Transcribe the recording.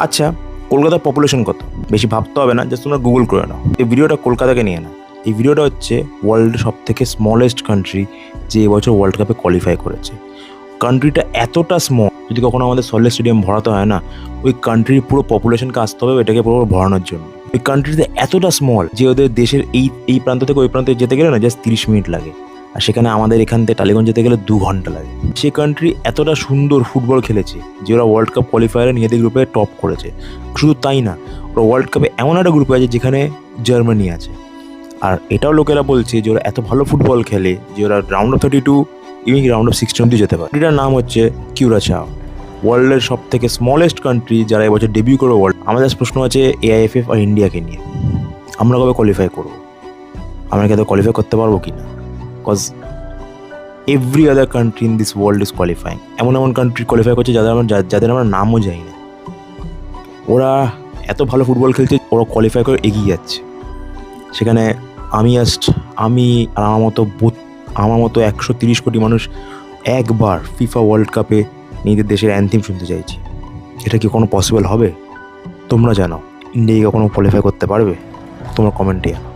আচ্ছা, কলকাতার পপুলেশন কত? বেশি ভাবতে হবে না, জাস্ট তোমরা গুগল করে নাও। এই ভিডিওটা কলকাতাকে নিয়ে না, এই ভিডিওটা হচ্ছে ওয়ার্ল্ডের সব থেকে স্মলেস্ট কান্ট্রি যে এবছর ওয়ার্ল্ড কাপে কোয়ালিফাই করেছে। কান্ট্রিটা এতটা স্মল, যদি কখনো আমাদের সল্টলেক স্টেডিয়াম ভরাতে হয় না, ওই কান্ট্রির পুরো পপুলেশনকে আসতে হবে এটাকে পুরো ভরানোর জন্য। ওই কান্ট্রিতে এতটা স্মল যে ওদের দেশের এই প্রান্ত থেকে ওই প্রান্তে যেতে গেলে না জাস্ট 30 মিনিট লাগে, আর সেখানে আমাদের এখান থেকে টালিগঞ্জ যেতে গেলে 2 ঘন্টা লাগে। সে কান্ট্রি এতটা সুন্দর ফুটবল খেলেছে যে ওরা ওয়ার্ল্ড কাপ কোয়ালিফায়ারে নিজেদের গ্রুপে টপ করেছে। শুধু তাই না, ওরা ওয়ার্ল্ড কাপে এমন একটা গ্রুপে আছে যেখানে জার্মানি আছে। আর এটাও লোকেরা বলছে যে ওরা এত ভালো ফুটবল খেলে যে ওরা রাউন্ড অফ 32 ইভিং রাউন্ড অফ 16 অব্দি যেতে পারে। এটার নাম হচ্ছে কিউরাচাও, ওয়ার্ল্ডের সব থেকে স্মলেস্ট কান্ট্রি যারা এবছর ডেবিউ করবে ওয়ার্ল্ড। আমাদের প্রশ্ন আছে এআইএফএফ আর ইন্ডিয়াকে নিয়ে, আমরা কবে কোয়ালিফাই করবো? আমরা কি কোয়ালিফাই করতে পারবো কি না? Because every other country in this world is qualifying. এমন এমন কান্ট্রি কোয়ালিফাই করছে যাদের আমরা নামও জানি না। ওরা এত ভালো ফুটবল খেলছে, ওরা কোয়ালিফাই করে এগিয়ে যাচ্ছে। সেখানে আমি আর আমার মতো 130 কোটি মানুষ একবার ফিফা ওয়ার্ল্ড কাপে নিজেদের দেশের অ্যানথেম শুনতে চাইছি। এটা কি কোনো পসিবল হবে? তোমরা জানো ইন্ডিয়া কখনো কোয়ালিফাই করতে পারবে? তোমার কমেন্টে জানাও।